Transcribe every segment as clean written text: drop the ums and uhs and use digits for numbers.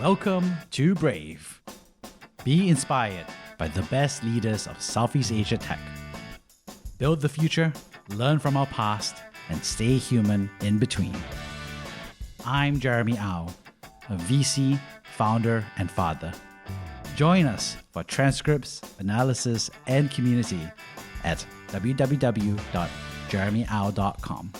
Welcome to Brave. Be inspired by the best leaders of Southeast Asia tech. Build the future, learn from our past, and stay human in between. I'm Jeremy Au, a VC, founder, and father. Join us for transcripts, analysis, and community at www.jeremyau.com.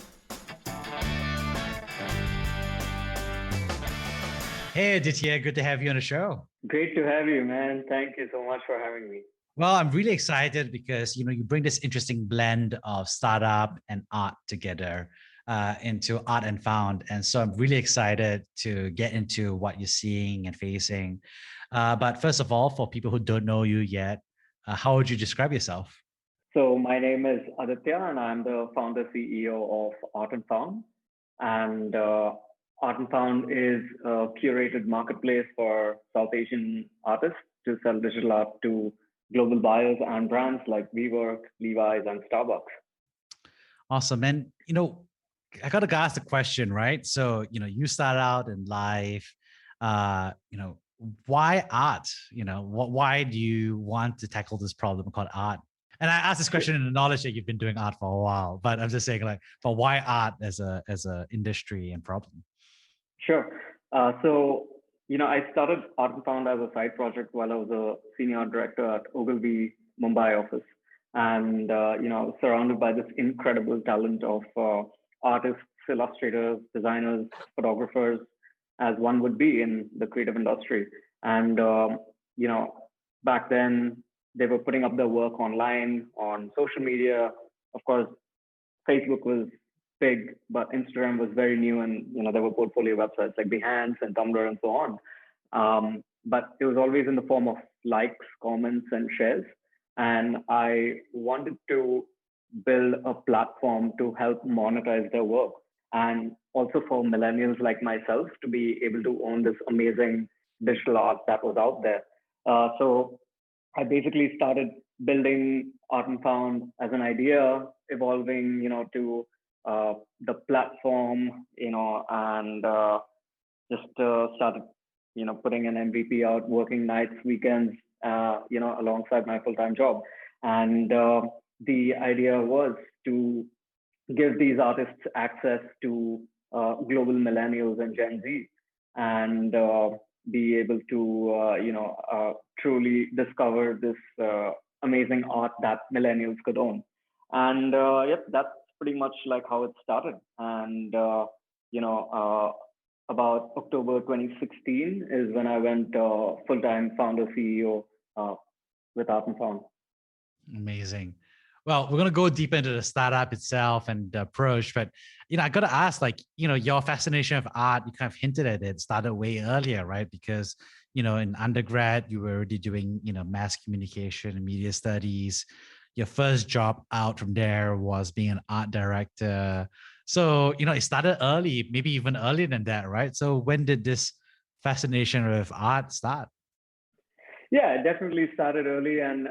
Hey, Aditya, good to have you on the show. Great to have you, man. Thank you so much for having me. Well, I'm really excited because you bring this interesting blend of startup and art together into Art and Found, and so I'm really excited to get into what you're seeing and facing. But first of all, for people who don't know you yet, how would you describe yourself? So my name is Aditya, and I'm the founder CEO of Art and Found. And Art and Found is a curated marketplace for South Asian artists to sell digital art to global buyers and brands like WeWork, Levi's, and Starbucks. Awesome. And, I got to ask the question, right? So, you start out in life, why art? Why do you want to tackle this problem called art? And I asked this question in the knowledge that you've been doing art for a while, but I'm just saying but why art as a industry and problem? Sure. I started Art and Found as a side project while I was a senior art director at Ogilvy Mumbai office. And, I was surrounded by this incredible talent of artists, illustrators, designers, photographers, as one would be in the creative industry. And, back then they were putting up their work online on social media. Of course, Facebook was big, but Instagram was very new, and there were portfolio websites like Behance and Tumblr and so on. But it was always in the form of likes, comments, and shares. And I wanted to build a platform to help monetize their work, and also for millennials like myself to be able to own this amazing digital art that was out there. So I basically started building Art and Found as an idea, evolving, to the platform, and just started, putting an MVP out, working nights, weekends, alongside my full-time job. And the idea was to give these artists access to global millennials and Gen Z, and be able to, truly discover this amazing art that millennials could own. And yep, that's pretty much like how it started. And about October 2016 is when I went full-time founder CEO with Art and Found. Amazing. Well, we're going to go deep into the startup itself and the approach, but I got to ask, your fascination of art, you kind of hinted at it, started way earlier, right? Because in undergrad, you were already doing mass communication and media studies. Your first job out from there was being an art director. So it started early, maybe even earlier than that, right? So when did this fascination with art start? Yeah, it definitely started early, and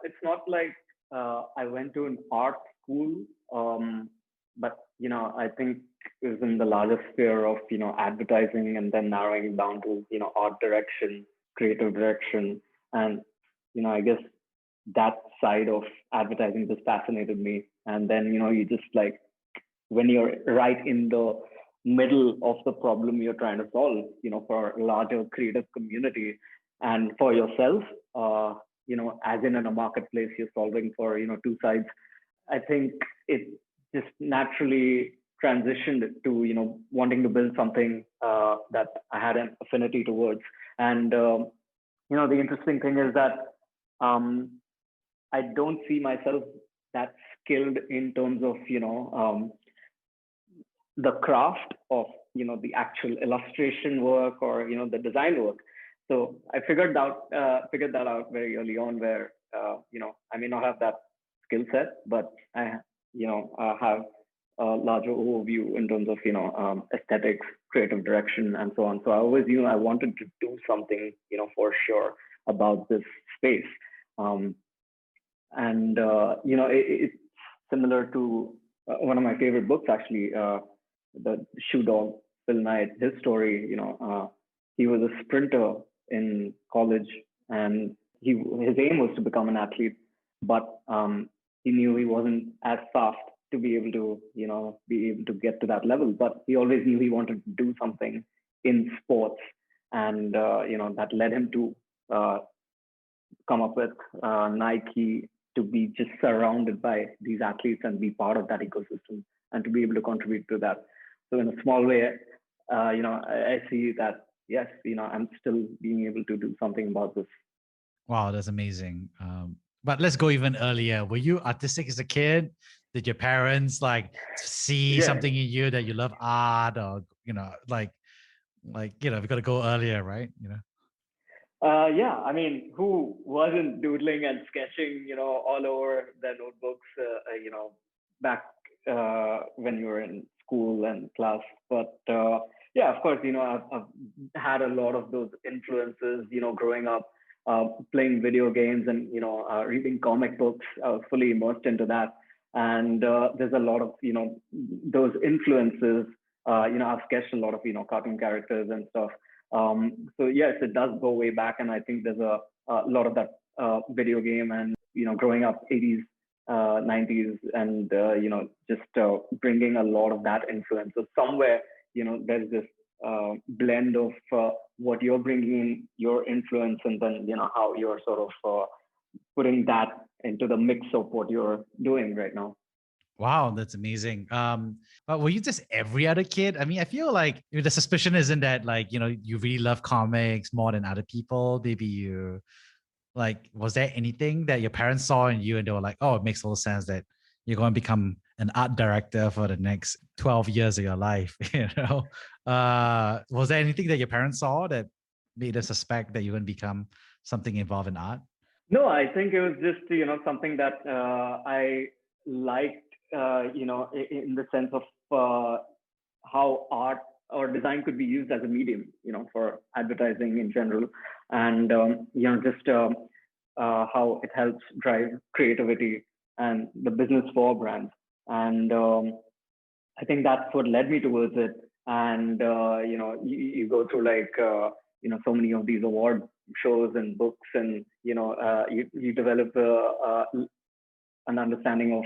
it's not like I went to an art school, but I think it was in the larger sphere of advertising, and then narrowing down to art direction, creative direction, and I guess that side of advertising just fascinated me. And then you just like, when you're right in the middle of the problem you're trying to solve, for a larger creative community and for yourself, as in a marketplace you're solving for, two sides. I think it just naturally transitioned to, wanting to build something that I had an affinity towards. And, the interesting thing is that I don't see myself that skilled in terms of, the craft of, the actual illustration work or, the design work. So I figured that out very early on, where I may not have that skill set, but I have a larger overview in terms of aesthetics, creative direction, and so on. So I always knew I wanted to do something for sure about this space. And it's similar to one of my favorite books, actually, the Shoe Dog, Phil Knight, his story. he was a sprinter in college, and his aim was to become an athlete, but he knew he wasn't as fast to be able to, be able to get to that level. But he always knew he wanted to do something in sports, and that led him to uh, come up with Nike, to be just surrounded by these athletes and be part of that ecosystem and to be able to contribute to that. So in a small way, I see that yes, I'm still being able to do something about this. Wow, that's amazing. But let's go even earlier. Were you artistic as a kid? Did your parents like see Yeah. something in you that you love art, or we got to go earlier, right? Yeah, I mean, who wasn't doodling and sketching, all over their notebooks, back when you were in school and class? But yeah, of course, I've had a lot of those influences, growing up, playing video games and, reading comic books. I was fully immersed into that. And there's a lot of, those influences. I've sketched a lot of, cartoon characters and stuff. So yes, it does go way back, and I think there's a lot of that video game and growing up 80s, 90s, and just bringing a lot of that influence. So somewhere there's this blend of what you're bringing in, your influence, and then how you're sort of putting that into the mix of what you're doing right now. Wow, that's amazing. But were you just every other kid? I mean, I feel like the suspicion isn't that like, you really love comics more than other people. Maybe you like, was there anything that your parents saw in you and they were like, oh, it makes a little sense that you're going to become an art director for the next 12 years of your life, was there anything that your parents saw that made them suspect that you're going to become something involved in art? No, I think it was just something that I liked, in the sense of how art or design could be used as a medium, for advertising in general, and just how it helps drive creativity and the business for brands. And I think that's what led me towards it. And you go through like so many of these award shows and books, and you develop an understanding of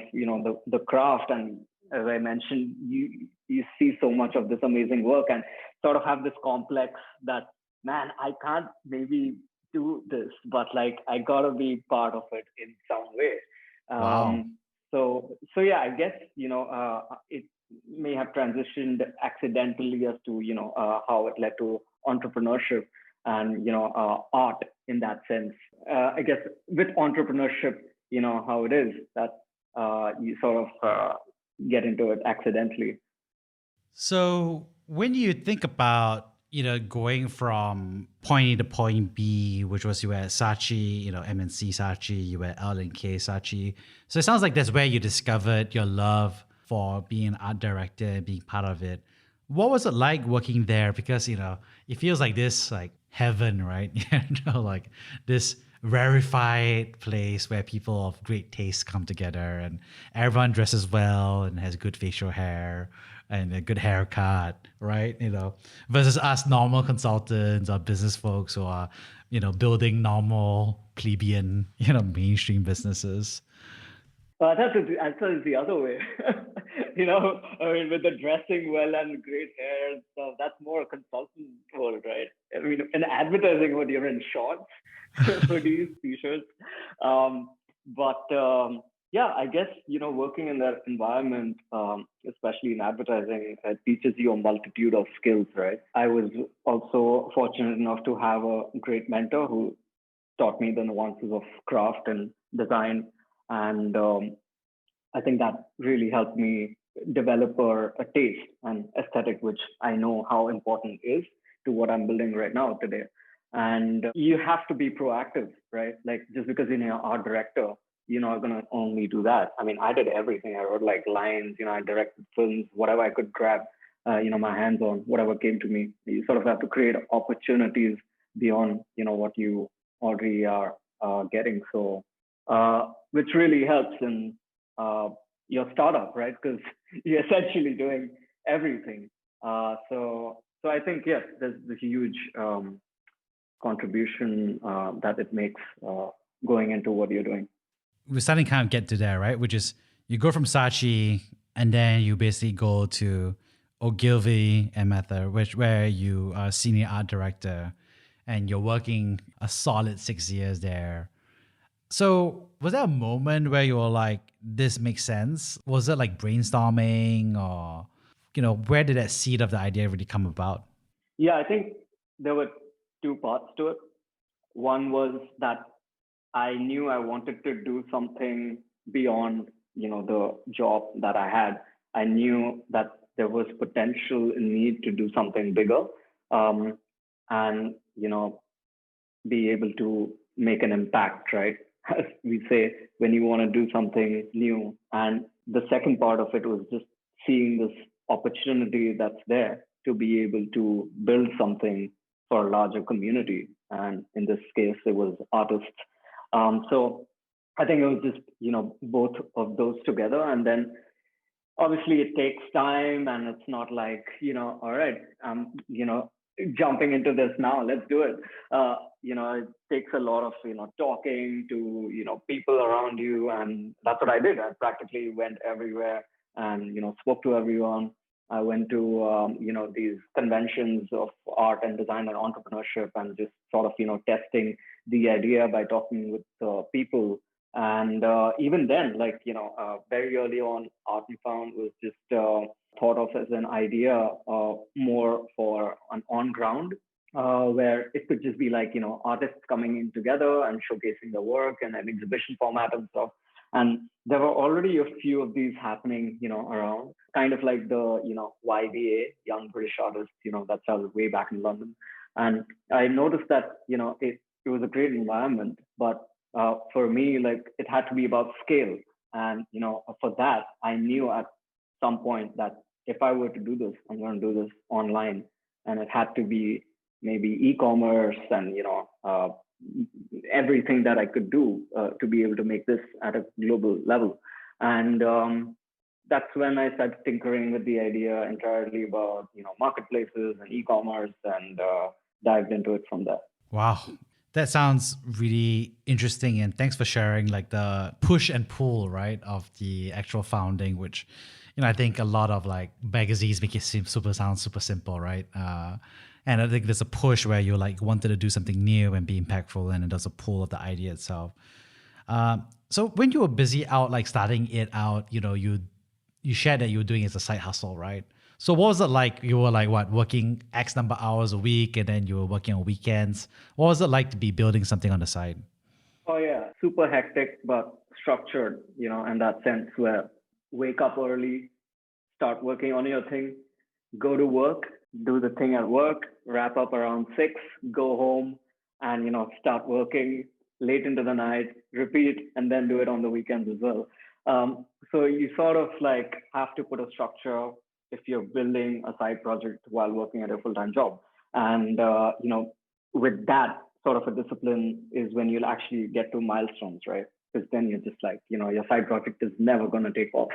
the craft. And as I mentioned, you see so much of this amazing work and sort of have this complex that, man, I can't maybe do this, but like I gotta be part of it in some way. Wow. So yeah, I guess it may have transitioned accidentally as to how it led to entrepreneurship and art in that sense. I guess with entrepreneurship, how it is that you sort of get into it accidentally. So when you think about, going from point A to point B, which was you were at Saatchi, MNC Saatchi, you were at L&K Saatchi. So it sounds like that's where you discovered your love for being an art director and being part of it. What was it like working there? Because, it feels like this like heaven, right? Like this rarefied place where people of great taste come together and everyone dresses well and has good facial hair and a good haircut, right? Versus us normal consultants or business folks who are, building normal plebeian, mainstream businesses. I thought it's the other way. I mean, with the dressing well and great hair and stuff, that's more a consultant world, right? I mean, in advertising, what you're in shorts, hoodies, t-shirts. Um, but yeah, I guess working in that environment, especially in advertising, it teaches you a multitude of skills, right? I was also fortunate enough to have a great mentor who taught me the nuances of craft and design, and I think that really helped me develop a taste and aesthetic, which I know how important is to what I'm building right now today. And you have to be proactive, right? Like just because you're an art director, you're not gonna only do that. I mean, I did everything. I wrote like lines, I directed films, whatever I could grab, my hands on, whatever came to me. You sort of have to create opportunities beyond, what you already are getting. So, which really helps in your startup, right? Because you're essentially doing everything. So So I think, yes, there's the huge contribution that it makes going into what you're doing. We're starting to kind of get to there, right? Which is you go from Saatchi and then you basically go to Ogilvy and Mehta, where you are senior art director and you're working a solid 6 years there. So was there a moment where you were like, this makes sense? Was it like brainstorming or, where did that seed of the idea really come about? Yeah, I think there were two parts to it. One was that I knew I wanted to do something beyond, the job that I had. I knew that there was potential in me to do something bigger, and be able to make an impact, right? As we say, when you want to do something new. And the second part of it was just seeing this opportunity that's there to be able to build something for a larger community. And in this case, it was artists. So I think it was just, both of those together. And then obviously it takes time and it's not like, all right, jumping into this now, let's do it. It takes a lot of, talking to, people around you. And that's what I did. I practically went everywhere and, spoke to everyone. I went to, these conventions of art and design and entrepreneurship and just sort of, testing the idea by talking with people. And even then, like, very early on, Art and Found was just thought of as an idea more for an on ground, where it could just be like, artists coming in together and showcasing their work and an exhibition format and stuff. And there were already a few of these happening, around, kind of like the, YBA, Young British Artists, that started way back in London. And I noticed that, it was a great environment, but for me, like it had to be about scale. And, for that, I knew at some point that if I were to do this, I'm going to do this online. And it had to be maybe e-commerce and, everything that I could do to be able to make this at a global level. And that's when I started tinkering with the idea entirely about, marketplaces and e-commerce and dived into it from there. Wow. That sounds really interesting. And thanks for sharing like the push and pull, right, of the actual founding, which, I think a lot of like magazines make it sound super simple, right? And I think there's a push where you like wanted to do something new and be impactful, and there's a pull of the idea itself. So when you were busy out, like starting it out, you shared that you were doing it as a side hustle, right? So what was it like? You were like what, working X number of hours a week, and then you were working on weekends. What was it like to be building something on the side? Oh yeah, super hectic but structured, in that sense where wake up early, start working on your thing, go to work, do the thing at work, wrap up around 6, go home, and start working late into the night, repeat, and then do it on the weekends as well. So you sort of like have to put a structure if you're building a side project while working at a full-time job. And with that sort of a discipline is when you'll actually get to milestones, right? Because then you're just like, your side project is never going to take off.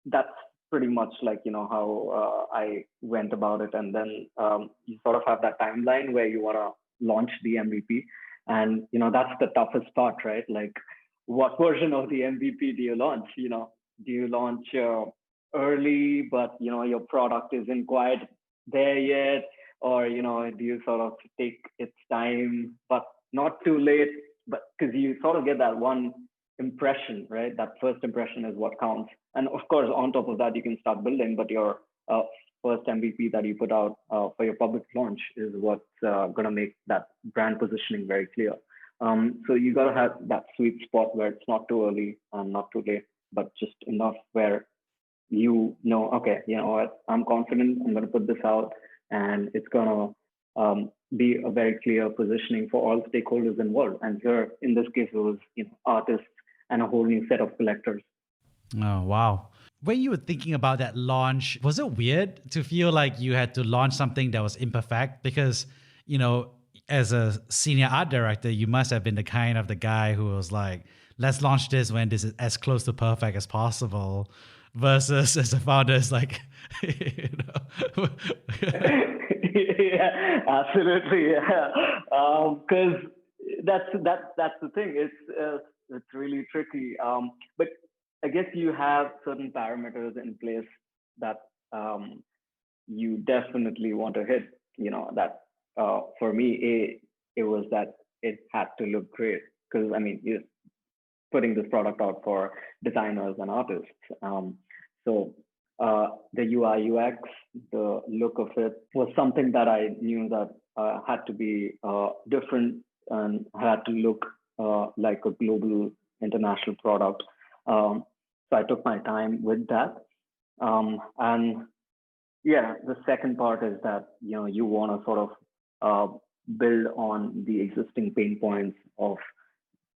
That's pretty much like, how I went about it. And then you sort of have that timeline where you want to launch the MVP. And, that's the toughest part, right? Like, what version of the MVP do you launch? Do you launch early, but, your product isn't quite there yet? Or, do you sort of take its time, but not too late? But because you sort of get that one impression, right? That first impression is what counts. And of course, on top of that, you can start building, but your first MVP that you put out for your public launch is what's going to make that brand positioning very clear. So you got to have that sweet spot where it's not too early and not too late, but just enough where okay, you know what, I'm confident, I'm going to put this out, and it's going to be a very clear positioning for all stakeholders involved. And here, in this case, it was artists and a whole new set of collectors. Oh, wow. When you were thinking about that launch, was it weird to feel like you had to launch something that was imperfect? Because, as a senior art director, you must have been the guy who was like, let's launch this when this is as close to perfect as possible, versus as a founder, it's like, Yeah, absolutely. Yeah, because that's the thing. It's really tricky. But I guess you have certain parameters in place that you definitely want to hit. That for me, it was that it had to look great because I mean, you're putting this product out for designers and artists. So the UI UX, the look of it was something that I knew that had to be different and had to look like a global international product. So I took my time with that. And yeah, the second part is that you want to sort of build on the existing pain points of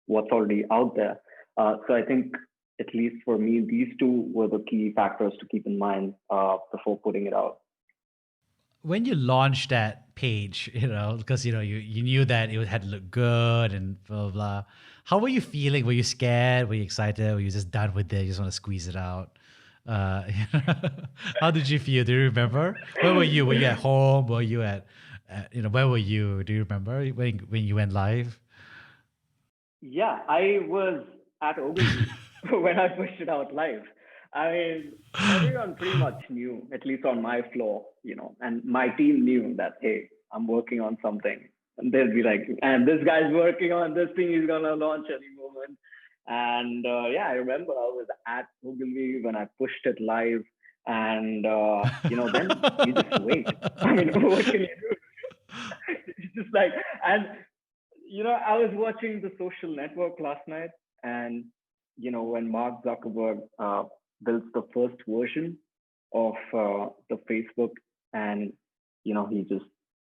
what's already out there. So I think, at least for me, these two were the key factors to keep in mind before putting it out. When you launched that page, because you knew that it had to look good and blah blah blah. How were you feeling? Were you scared? Were you excited? Were you just done with it? You just want to squeeze it out? Uh, how did you feel? Do you remember? Where were you? Were you at home? Were you where were you? Do you remember when you went live? Yeah, I was at Ogilvy when I pushed it out live. I mean, everyone pretty much knew, at least on my floor, and my team knew that, hey, I'm working on something. And they'll be like, and this guy's working on this thing, he's going to launch any moment. And yeah, I remember I was at Ogilvy when I pushed it live. And, then you just wait. I mean, what can you do? It's just like, and I was watching The Social Network last night, and when Mark Zuckerberg builds the first version of the Facebook, and he just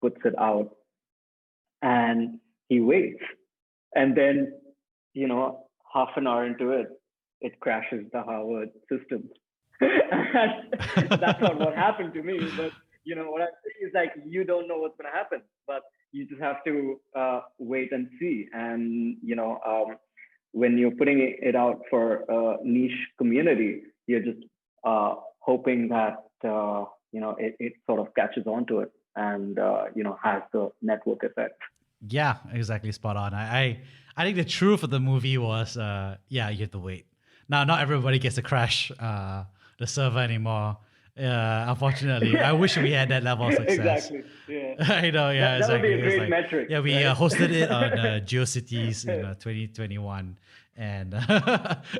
puts it out, and he waits, and then half an hour into it, it crashes the Harvard system. And that's not what happened to me, but what I'm saying is like you don't know what's going to happen, but you just have to wait and see. And when you're putting it out for a niche community, you're just hoping that it sort of catches on to it and has the network effect. Yeah, exactly. Spot on. I think the truth of the movie was, yeah, you have to wait. Now, not everybody gets to crash the server anymore. Unfortunately, I wish we had that level of success. Exactly. Yeah. I know. Yeah, That would exactly. be a great metric. Yeah, we right? hosted it on GeoCities in 2021, and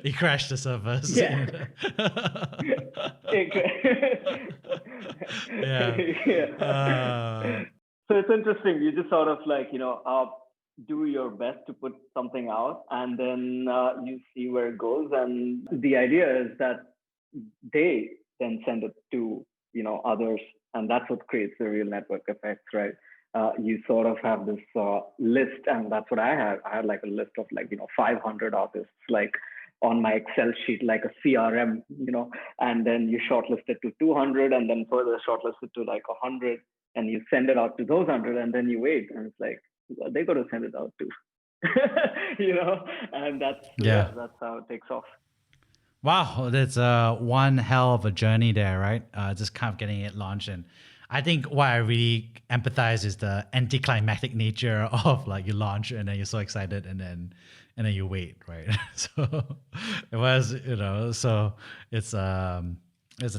it crashed the servers. Yeah. Yeah. Yeah. So it's interesting. You just sort of like, do your best to put something out, and then you see where it goes. And the idea is that they then send it to, others, and that's what creates the real network effects, right? You sort of have this list, and that's what I had. I had like a list of like 500 artists, like on my Excel sheet, like a CRM, and then you shortlist it to 200, and then further shortlist it to like 100, and you send it out to those 100, and then you wait, and it's like, well, they got to send it out too, and that's how it takes off. Wow, that's one hell of a journey there, right? Just kind of getting it launched. And I think what I really empathize is the anticlimactic nature of like you launch and then you're so excited and then you wait, right? So it was, so it's a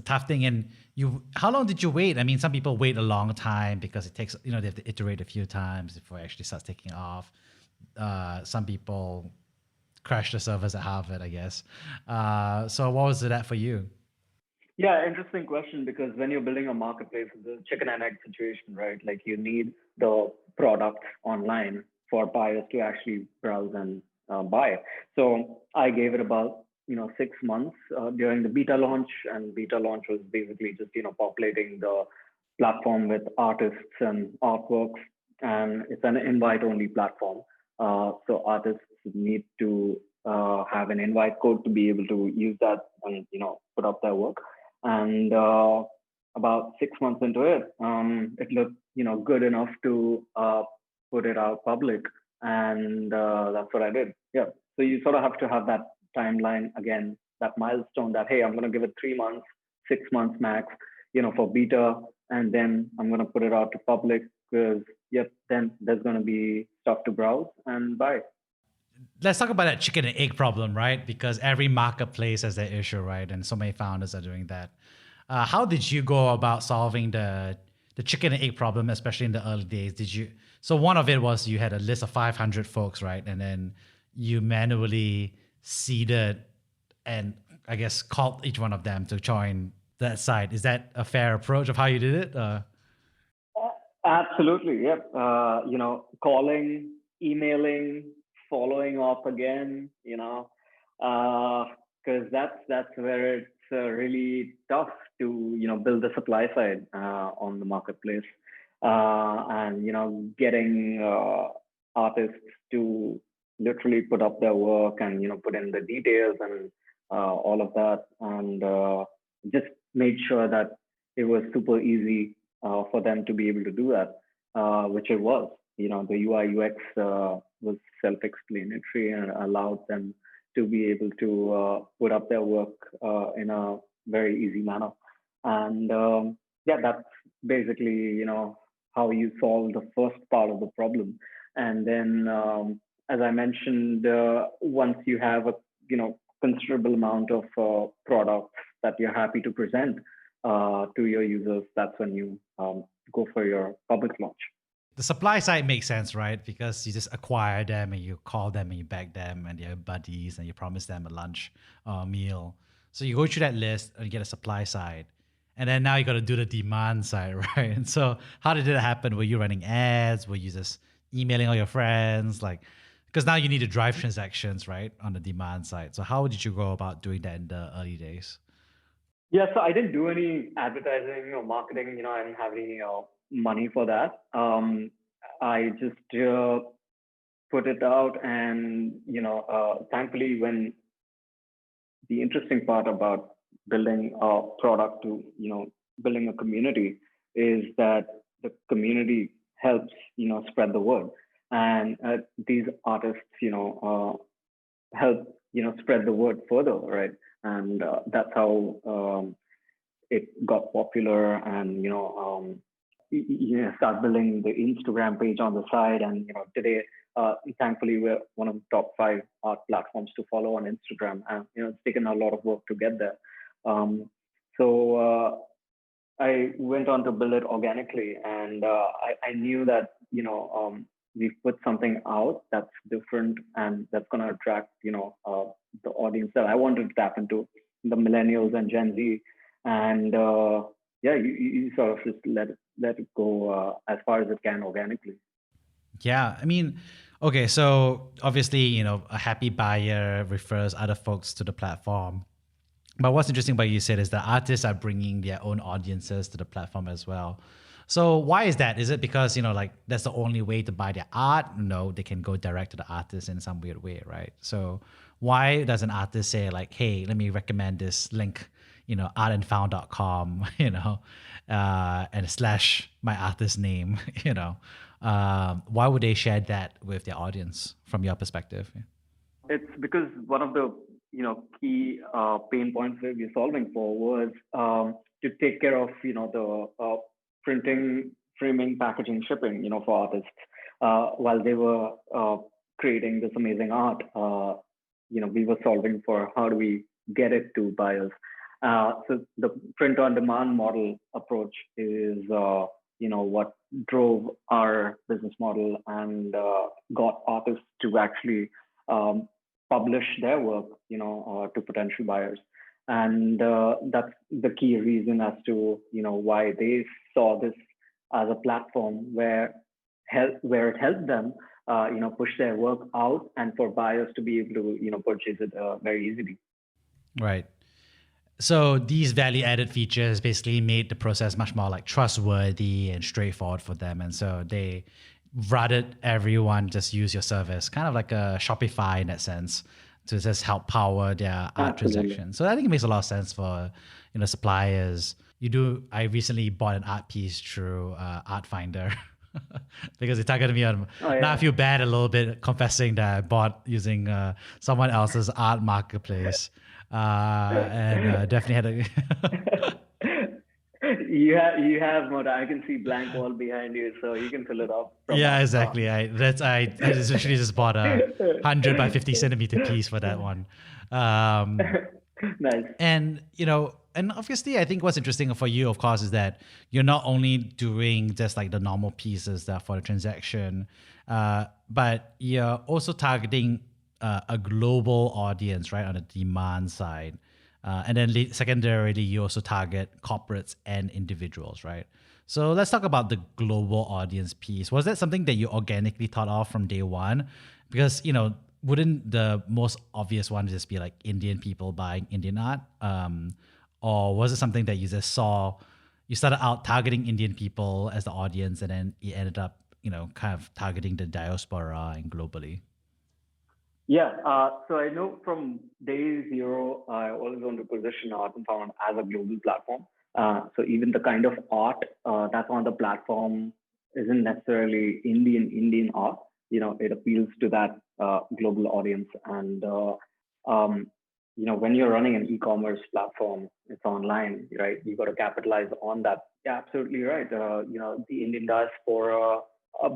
tough thing. And how long did you wait? I mean, some people wait a long time because it takes, they have to iterate a few times before it actually starts taking off. Some people crash the servers at Harvard, I guess. So what was it at for you? Yeah, interesting question, because when you're building a marketplace, it's a chicken and egg situation, right? Like you need the product online for buyers to actually browse and buy. So I gave it about 6 months during the beta launch, and beta launch was basically just populating the platform with artists and artworks, and it's an invite-only platform. So artists need to have an invite code to be able to use that and put up their work. And about 6 months into it, it looked good enough to put it out public, and that's what I did. Yeah. So you sort of have to have that timeline again, that milestone that, hey, I'm going to give it 3 months, 6 months max, for beta, and then I'm going to put it out to public because, yep, then there's going to be stuff to browse and buy. Let's talk about that chicken and egg problem, right? Because every marketplace has that issue, right? And so many founders are doing that. How did you go about solving the chicken and egg problem, especially in the early days? Did you? So one of it was you had a list of 500 folks, right? And then you manually seeded and I guess called each one of them to join that site. Is that a fair approach of how you did it? Absolutely. Yep. Calling, emailing, following up again, because that's where it's really tough to, build the supply side on the marketplace, and, getting artists to literally put up their work and, put in the details and all of that, and just made sure that it was super easy for them to be able to do that, which it was. The UI UX was self-explanatory and allowed them to be able to put up their work in a very easy manner. And yeah, that's basically how you solve the first part of the problem. And then, as I mentioned, once you have a considerable amount of products that you're happy to present to your users, that's when you go for your public launch. The supply side makes sense, right? Because you just acquire them and you call them and you beg them and they're buddies and you promise them a lunch or a meal. So you go through that list and you get a supply side. And then now you got to do the demand side, right? And so how did it happen? Were you running ads? Were you just emailing all your friends? Like, because now you need to drive transactions, right? On the demand side. So how did you go about doing that in the early days? Yeah, so I didn't do any advertising or marketing. I didn't have any money for that. I just put it out, and thankfully, when the interesting part about building a product to building a community is that the community helps spread the word, and these artists help spread the word further, right? And that's how it got popular, and start building the Instagram page on the side. And today, thankfully, we're one of the top 5 art platforms to follow on Instagram, and it's taken a lot of work to get there. So I went on to build it organically, and I knew that we've put something out that's different and that's going to attract the audience that I wanted to tap into, the millennials and Gen Z. And yeah, you sort of just let it go as far as it can organically. Yeah, I mean, okay, so obviously, a happy buyer refers other folks to the platform. But what's interesting about you said is that artists are bringing their own audiences to the platform as well. So why is that? Is it because, like that's the only way to buy their art? No, they can go direct to the artist in some weird way, right? So why does an artist say like, hey, let me recommend this link, artandfound.com, and slash my artist name, why would they share that with their audience from your perspective? It's because one of the key pain points that we're solving for was to take care of the printing, framing, packaging, shipping for artists while they were creating this amazing art. We were solving for how do we get it to buyers. So the print on demand model approach is what drove our business model and got artists to actually publish their work, to potential buyers. And that's the key reason as to, why they saw this as a platform where it helped them, push their work out and for buyers to be able to, purchase it very easily. Right. So these value added features basically made the process much more like trustworthy and straightforward for them. And so they rather everyone just use your service, kind of like a Shopify in that sense, to just help power their art transactions. So I think it makes a lot of sense for suppliers. I recently bought an art piece through Art Finder because it targeted me on. Oh, yeah. Now I feel bad a little bit confessing that I bought using someone else's art marketplace, and definitely had a. you have Mota. I can see blank wall behind you, so you can fill it up from Yeah, us. exactly. I essentially just bought a 100 by 50 centimeter piece for that one. Um, Nice. and and obviously I think what's interesting for you, of course, is that you're not only doing just like the normal pieces that for the transaction, but you're also targeting a global audience, right, on the demand side. And then secondarily, you also target corporates and individuals, right? So let's talk about the global audience piece. Was that something that you organically thought of from day one? Because wouldn't the most obvious one just be like Indian people buying Indian art? Or was it something that you just saw? You started out targeting Indian people as the audience, and then you ended up, kind of targeting the diaspora and globally. Yeah. So I know from day zero, I always want to position Art and Found as a global platform. So even the kind of art that's on the platform isn't necessarily Indian art. It appeals to that global audience. And um, when you're running an e-commerce platform, it's online, right? You got to capitalize on that. Yeah, absolutely right. The Indian diaspora,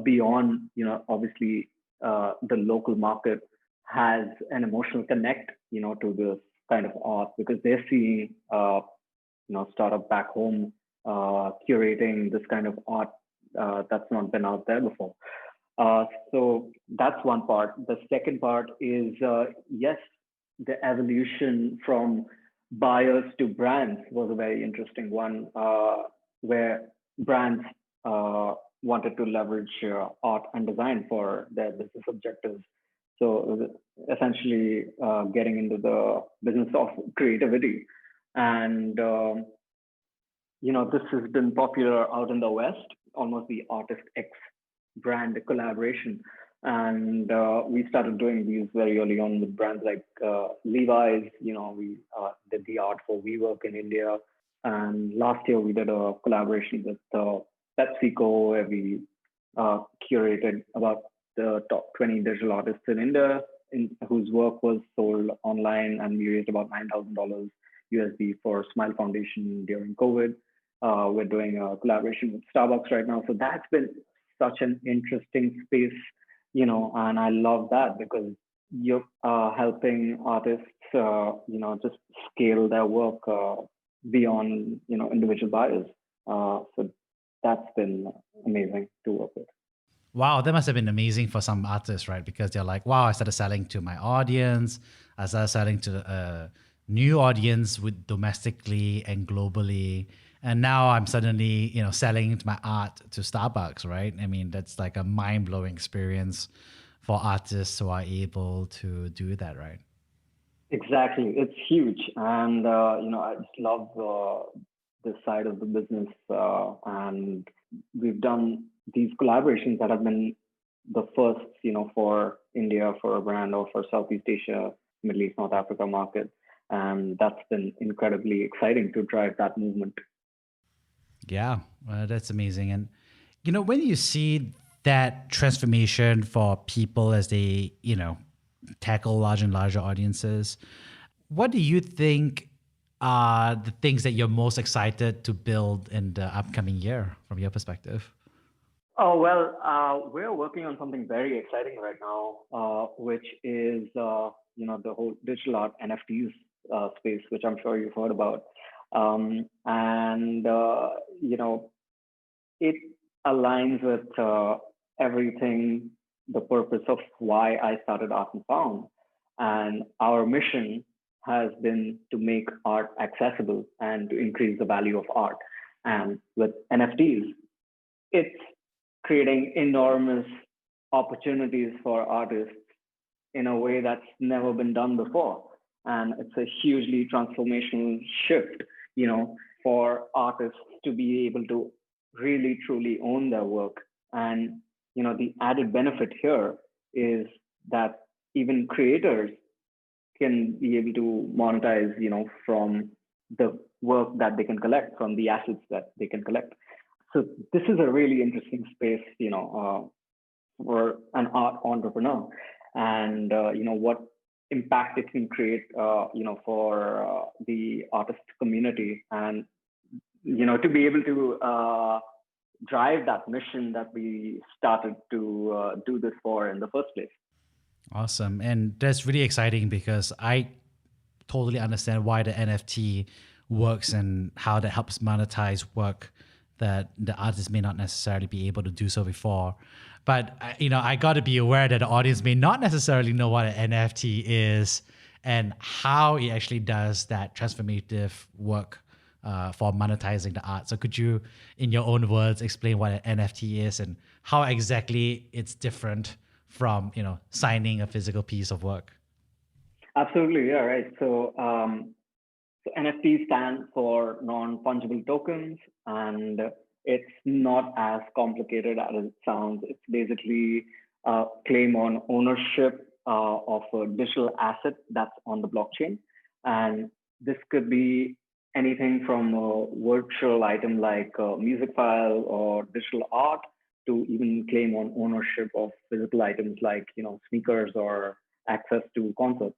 beyond, obviously the local market, has an emotional connect, to this kind of art, because they're seeing, startup back home curating this kind of art that's not been out there before. So that's one part. The second part is, yes, the evolution from buyers to brands was a very interesting one, where brands wanted to leverage art and design for their business objectives. So essentially, getting into the business of creativity, and this has been popular out in the West, almost the Artist X brand collaboration. And we started doing these very early on with brands like Levi's. We did the art for WeWork in India. And last year we did a collaboration with PepsiCo, where we curated about the top 20 digital artists in India, whose work was sold online, and we raised about $9,000 USD for Smile Foundation during COVID. We're doing a collaboration with Starbucks right now. So that's been such an interesting space, and I love that, because you're helping artists, just scale their work beyond, individual buyers. So that's been amazing to work with. Wow, that must have been amazing for some artists, right? Because they're like, wow, I started selling to my audience. I started selling to a new audience with domestically and globally. And now I'm suddenly, selling my art to Starbucks, right? I mean, that's like a mind-blowing experience for artists who are able to do that, right? Exactly, it's huge, and I just love this side of the business, and we've done these collaborations that have been the first, for India, for a brand, or for Southeast Asia, Middle East, North Africa market, and that's been incredibly exciting to drive that movement. Yeah, that's amazing. And when you see that transformation for people as they, tackle larger and larger audiences, what do you think are the things that you're most excited to build in the upcoming year from your perspective? Oh, well, we're working on something very exciting right now, which is, the whole digital art NFTs space, which I'm sure you've heard about. And, it aligns with everything, the purpose of why I started Art and Found. And our mission has been to make art accessible and to increase the value of art. And with NFTs, it's creating enormous opportunities for artists in a way that's never been done before. And it's a hugely transformational shift, for artists to be able to really truly own their work. And, the added benefit here is that even creators can be able to monetize, from the work that they can collect, from the assets that they can collect. So this is a really interesting space, for an art entrepreneur, and what impact it can create, for the artist community. And to be able to drive that mission that we started to do this for in the first place. Awesome. And that's really exciting because I totally understand why the NFT works and how that helps monetize work that the artist may not necessarily be able to do so before. But I got to be aware that the audience may not necessarily know what an NFT is and how it actually does that transformative work for monetizing the art. So could you, in your own words, explain what an NFT is and how exactly it's different from signing a physical piece of work? Absolutely, yeah, right. So NFT stands for non-fungible tokens, and it's not as complicated as it sounds. It's basically a claim on ownership of a digital asset that's on the blockchain. And this could be anything from a virtual item like a music file or digital art to even claim on ownership of physical items like sneakers or access to concerts.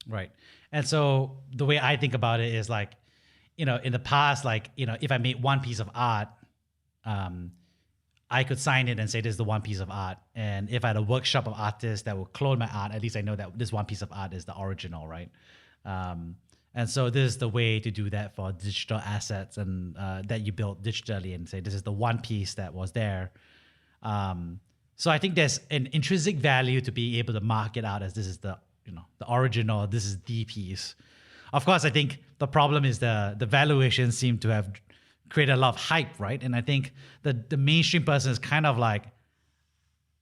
Right. And so the way I think about it is like, in the past, like, if I made one piece of art, I could sign it and say this is the one piece of art. And if I had a workshop of artists that will clone my art, at least I know that this one piece of art is the original, right? And so this is the way to do that for digital assets and that you built digitally and say this is the one piece that was there. So I think there's an intrinsic value to be able to mark it out as this is the original, this is the piece. Of course, I think the problem is the valuations seem to have created a lot of hype, right? And I think the mainstream person is kind of like,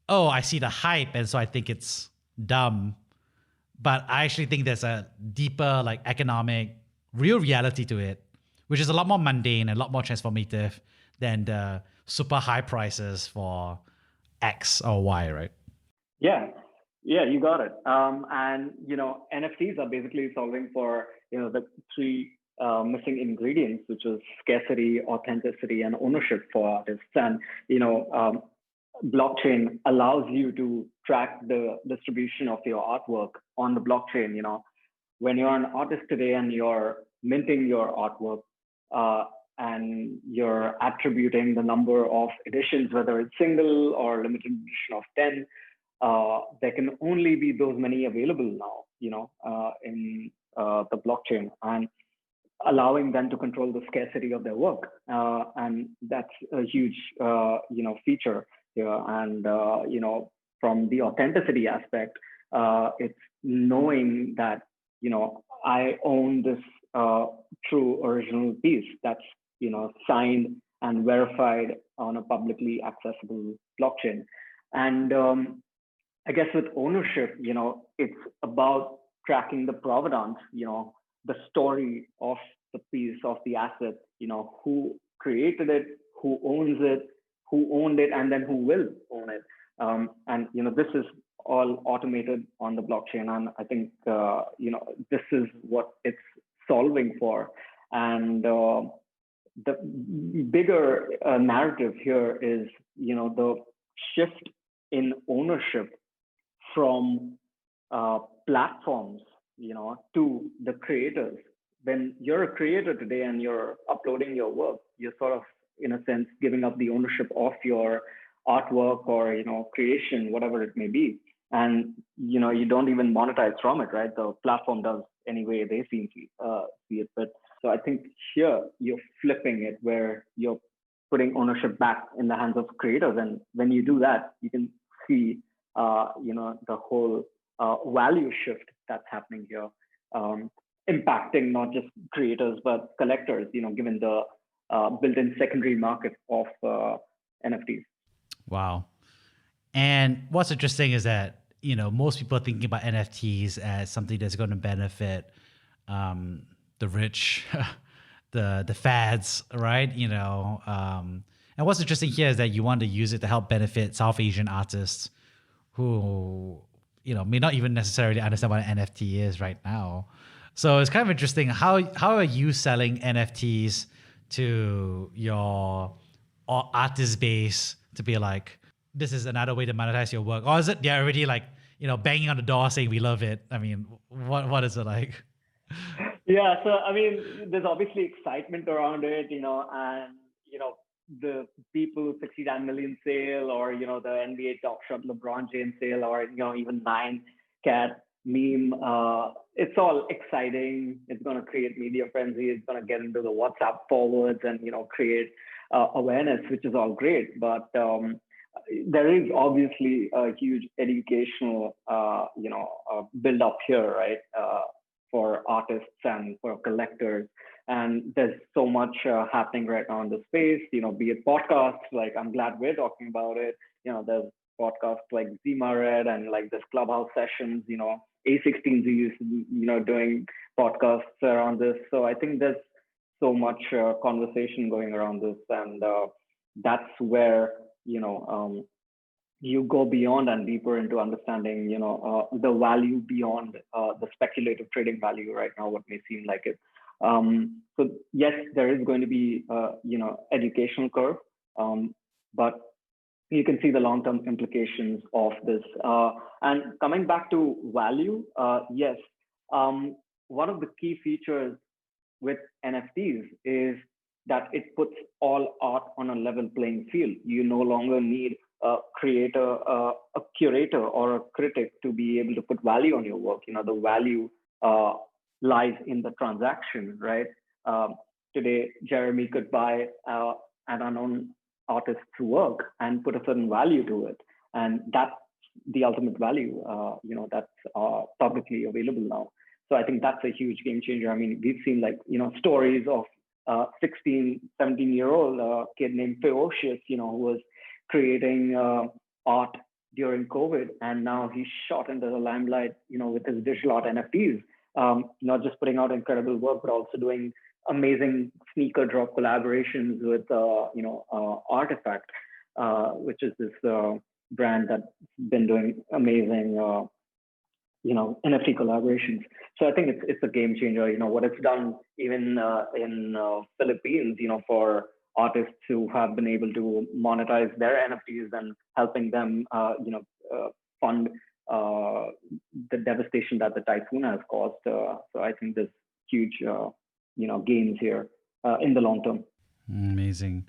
oh, I see the hype, and so I think it's dumb. But I actually think there's a deeper, like, economic, real reality to it, which is a lot more mundane and a lot more transformative than the super high prices for X or Y, right? Yeah, yeah, you got it. And NFTs are basically solving for the three missing ingredients, which is scarcity, authenticity, and ownership for artists. And blockchain allows you to track the distribution of your artwork on the blockchain. When you're an artist today and you're minting your artwork, and you're attributing the number of editions, whether it's single or limited edition of 10. There can only be those many available now, in the blockchain, and allowing them to control the scarcity of their work. And that's a huge, feature here. And, from the authenticity aspect, it's knowing that, I own this true original piece that's, signed and verified on a publicly accessible blockchain. And I guess with ownership, it's about tracking the provenance, the story of the piece, of the asset, who created it, who owns it, who owned it, and then who will own it. And, this is all automated on the blockchain. And I think, this is what it's solving for. And the bigger narrative here is, the shift in ownership from platforms, to the creators. When you're a creator today and you're uploading your work, you're sort of, in a sense, giving up the ownership of your artwork or, creation, whatever it may be. And, you don't even monetize from it, right? The platform does anyway they see it. But so I think here you're flipping it where you're putting ownership back in the hands of creators. And when you do that, you can see, the whole value shift that's happening here, impacting not just creators, but collectors, given the built-in secondary market of NFTs. Wow. And what's interesting is that, most people are thinking about NFTs as something that's going to benefit the rich, the fads, right? And what's interesting here is that you want to use it to help benefit South Asian artists who, may not even necessarily understand what an NFT is right now. So it's kind of interesting. How are you selling NFTs to your artist base to be like, this is another way to monetize your work? Or is it they're already like, banging on the door saying we love it? I mean, what is it like? Yeah, so I mean, there's obviously excitement around it, and the people who succeed at million sale, or the NBA top shot LeBron James sale, or even nine cat meme. It's all exciting. It's going to create media frenzy. It's going to get into the WhatsApp forwards and create awareness, which is all great. But there is obviously a huge educational build up here, right? For artists and for collectors. And there's so much happening right now in the space, be it podcasts, like I'm glad we're talking about it. There's podcasts like Zima Red and like this Clubhouse sessions, A16Z is, doing podcasts around this. So I think there's so much conversation going around this. And that's where, you go beyond and deeper into understanding, the value beyond the speculative trading value right now, what may seem like it. So yes, there is going to be, educational curve, but you can see the long-term implications of this. And coming back to value, yes, one of the key features with NFTs is that it puts all art on a level playing field. You no longer need a creator, a curator, or a critic to be able to put value on your work. The value uh, lies in the transaction, right? Today, Jeremy could buy an unknown artist's work and put a certain value to it, and that's the ultimate value. That's publicly available now. So I think that's a huge game changer. I mean, we've seen like, stories of 16, 17-year-old kid named Ferocious, who was creating art during COVID. And now he's shot into the limelight, with his digital art NFTs, not just putting out incredible work, but also doing amazing sneaker drop collaborations with, Artifact, which is this brand that's been doing amazing NFT collaborations. So I think it's a game changer. What it's done even in Philippines, for artists who have been able to monetize their NFTs and helping them, fund the devastation that the typhoon has caused. So I think there's huge, gains here in the long term. Amazing.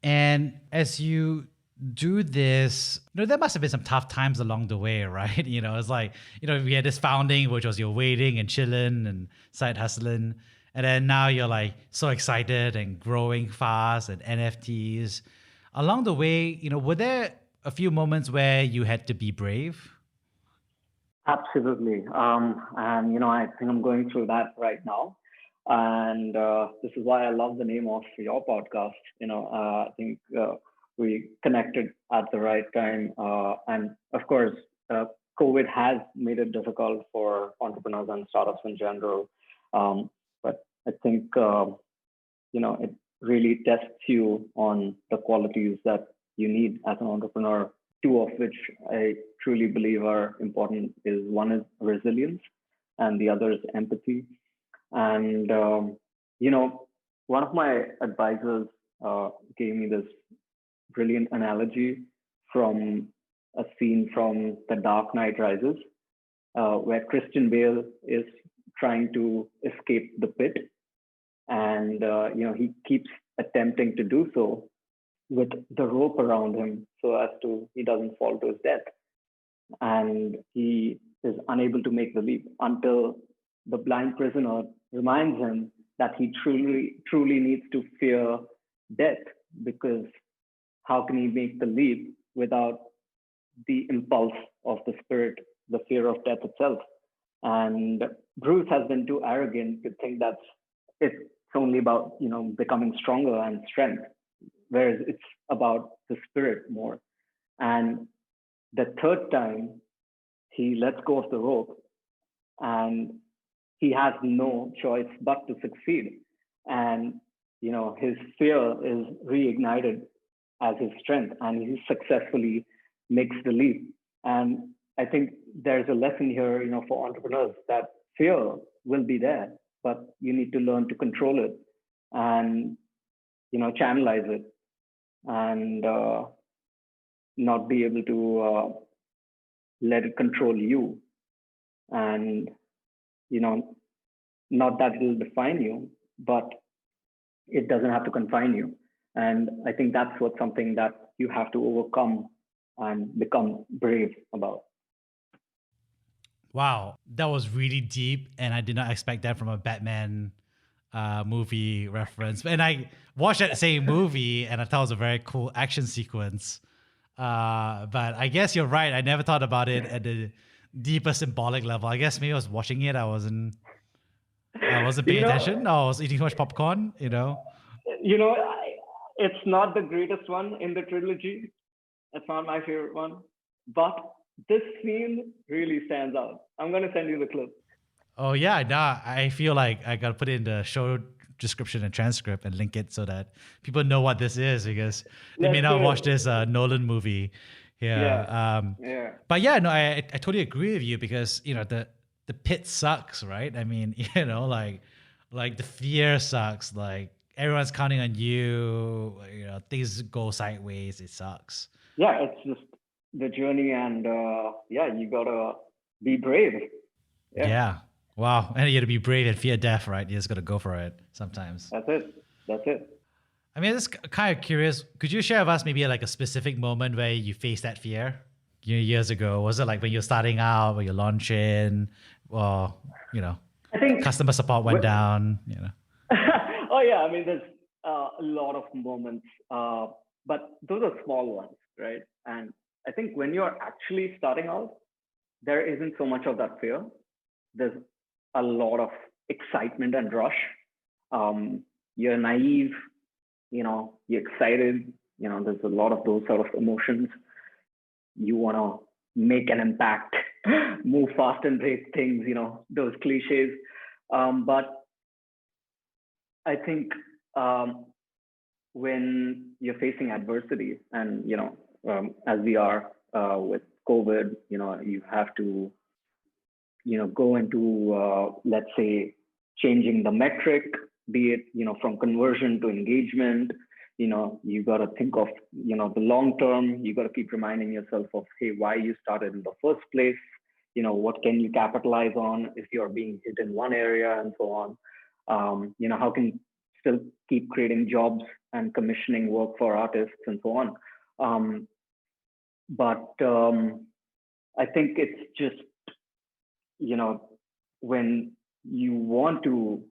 And as you do this, there must have been some tough times along the way, right? It's like, we had this founding, which was you're waiting and chilling and side hustling. And then now you're like so excited and growing fast and NFTs. Along the way, were there a few moments where you had to be brave? Absolutely. And, I think I'm going through that right now. And this is why I love the name of your podcast. I think we connected at the right time. And of course, COVID has made it difficult for entrepreneurs and startups in general. But I think, it really tests you on the qualities that you need as an entrepreneur. Two of which I truly believe are important is one is resilience, and the other is empathy. And one of my advisors gave me this brilliant analogy from a scene from The Dark Knight Rises, where Christian Bale is trying to escape the pit, and he keeps attempting to do so with the rope around him so as to he doesn't fall to his death, and he is unable to make the leap until the blind prisoner reminds him that he truly needs to fear death, because how can he make the leap without the impulse of the spirit, the fear of death itself? And Bruce has been too arrogant to think that it's only about becoming stronger and strength, whereas it's about the spirit more. And the third time, he lets go of the rope, and he has no choice but to succeed. And his fear is reignited as his strength, and he successfully makes the leap. And I think there's a lesson here, for entrepreneurs, that fear will be there, but you need to learn to control it and channelize it, and not be able to let it control you. And Not that it'll define you, but it doesn't have to confine you. And I think that's what something that you have to overcome and become brave about. Wow, that was really deep, and I did not expect that from a Batman movie reference. And I watched that same movie, and I thought it was a very cool action sequence. But I guess you're right. I never thought about it at the deeper symbolic level. I guess maybe I was watching it. I wasn't paying attention. I was eating too much popcorn. It's not the greatest one in the trilogy. It's not my favorite one, but this scene really stands out. I'm going to send you the clip. Oh yeah, nah. I feel like I gotta put it in the show description and transcript and link it so that people know what this is, because they may not watch this Nolan movie. Yeah. But yeah, no, I totally agree with you, because the pit sucks, right? I mean, like the fear sucks. Like everyone's counting on you. Things go sideways. It sucks. Yeah, it's just the journey, and you gotta be brave. Yeah. Wow. And you got to be brave and fear death, right? You just got to go for it sometimes. That's it. I mean, I'm just kind of curious. Could you share with us maybe like a specific moment where you faced that fear years ago? Was it like when you're starting out, when you're launching, or, I think customer support went down, Oh, yeah. I mean, there's a lot of moments, but those are small ones, right? And I think when you're actually starting out, there isn't so much of that fear. There's a lot of excitement and rush. You're naive, you're excited, there's a lot of those sort of emotions. You want to make an impact, move fast and break things, those cliches. But I think when you're facing adversity, and, as we are with COVID, you have to go into, let's say, changing the metric, be it, from conversion to engagement. You got to think of, the long term. You got to keep reminding yourself of, hey, why you started in the first place. What can you capitalize on if you're being hit in one area, and so on. How can you still keep creating jobs and commissioning work for artists, and so on. But I think it's just, when you want to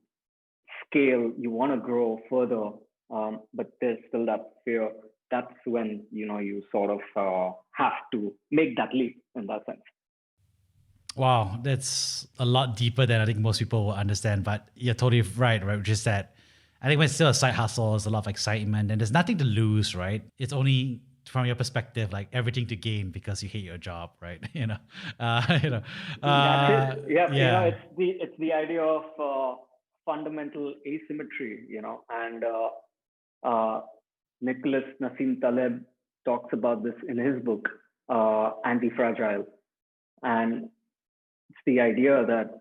scale, you want to grow further, but there's still that fear. That's when, you sort of have to make that leap in that sense. Wow, that's a lot deeper than I think most people will understand. But you're totally right? Which is that I think when it's still a side hustle, there's a lot of excitement and there's nothing to lose, right? It's only, from your perspective, like everything to gain because you hate your job, right? That's it. Yeah. It's the idea of fundamental asymmetry, and Nicholas Nassim Taleb talks about this in his book, Anti-Fragile. And it's the idea that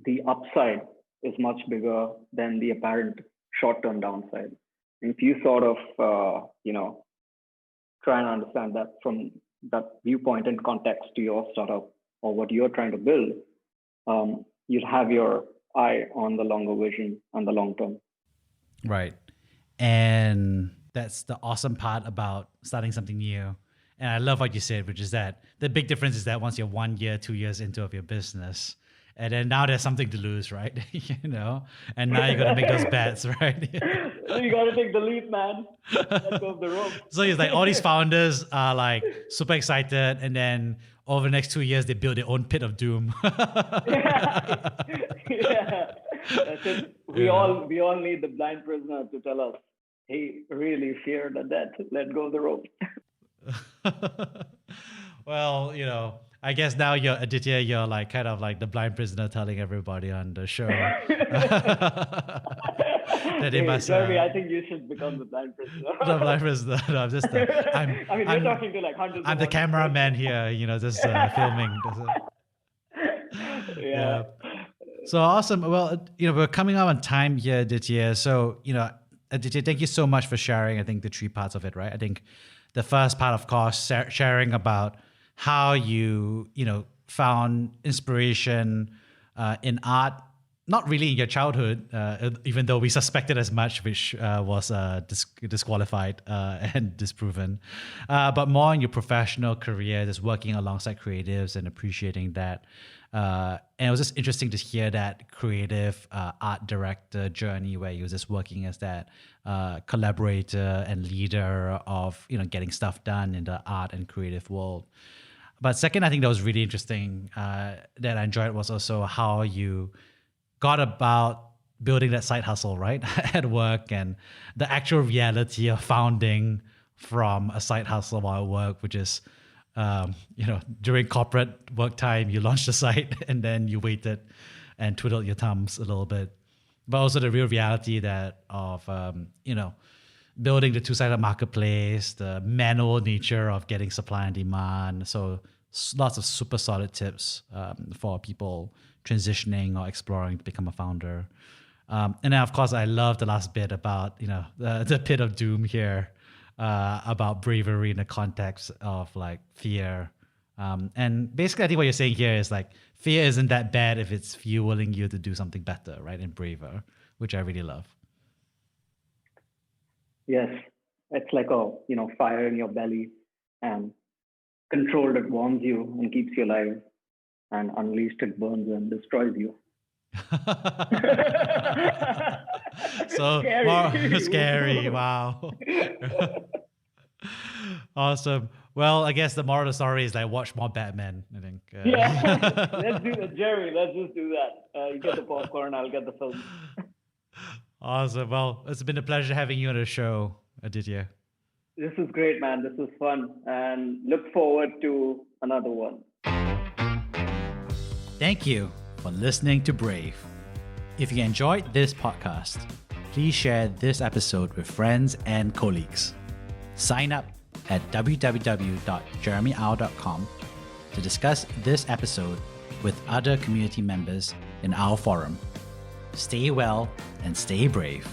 the upside is much bigger than the apparent short-term downside. And if you sort of, try and understand that from that viewpoint and context to your startup or what you're trying to build, you'd have your eye on the longer vision and the long term. Right. And that's the awesome part about starting something new. And I love what you said, which is that the big difference is that once you're 1 year, 2 years into of your business, and then now there's something to lose, right? And now you got to make those bets, right? You got to take the leap, man. Let go of the rope. So it's like all these founders are like super excited, and then over the next 2 years, they build their own pit of doom. Yeah. That's it. We all need the blind prisoner to tell us, hey, really fear the death. Let go of the rope. Well, I guess now you're Aditya, you're like kind of like the blind prisoner telling everybody on the show that they must. Jeremy, I think you should become the blind prisoner. The blind prisoner. No, I'm just. We're talking to like hundreds. I'm the cameraman here, just filming. Yeah. So awesome. Well, we're coming up on time here, Aditya. So, Aditya, thank you so much for sharing. I think the 3 parts of it, right? I think the first part, of course, sharing about how you, found inspiration in art not really in your childhood, even though we suspected as much, which was disqualified and disproven, but more in your professional career, just working alongside creatives and appreciating that. And it was just interesting to hear that creative art director journey where you was just working as that collaborator and leader of getting stuff done in the art and creative world. But second, I think that was really interesting that I enjoyed was also how you got about building that side hustle, right, at work, and the actual reality of founding from a side hustle while at work, which is, during corporate work time, you launched the site and then you waited and twiddled your thumbs a little bit. But also the real reality of building the two-sided marketplace, the manual nature of getting supply and demand. So lots of super solid tips for people transitioning or exploring to become a founder. And then, of course, I love the last bit about, the pit of doom here, about bravery in the context of like fear. And basically, I think what you're saying here is like, fear isn't that bad if it's fueling you to do something better, right? And braver, which I really love. Yes. It's like a, fire in your belly, and controlled it warms you and keeps you alive, and unleashed it burns and destroys you. So Scary. more scary. Wow. Awesome. Well, I guess the moral of the story is like watch more Batman, I think. Yeah. Let's do that, Jerry. Let's just do that. You get the popcorn, I'll get the film. Awesome. Well, it's been a pleasure having you on the show, Aditya. This is great, man. This was fun, and look forward to another one. Thank you for listening to Brave. If you enjoyed this podcast, please share this episode with friends and colleagues. Sign up at www.jeremyau.com to discuss this episode with other community members in our forum. Stay well and stay brave.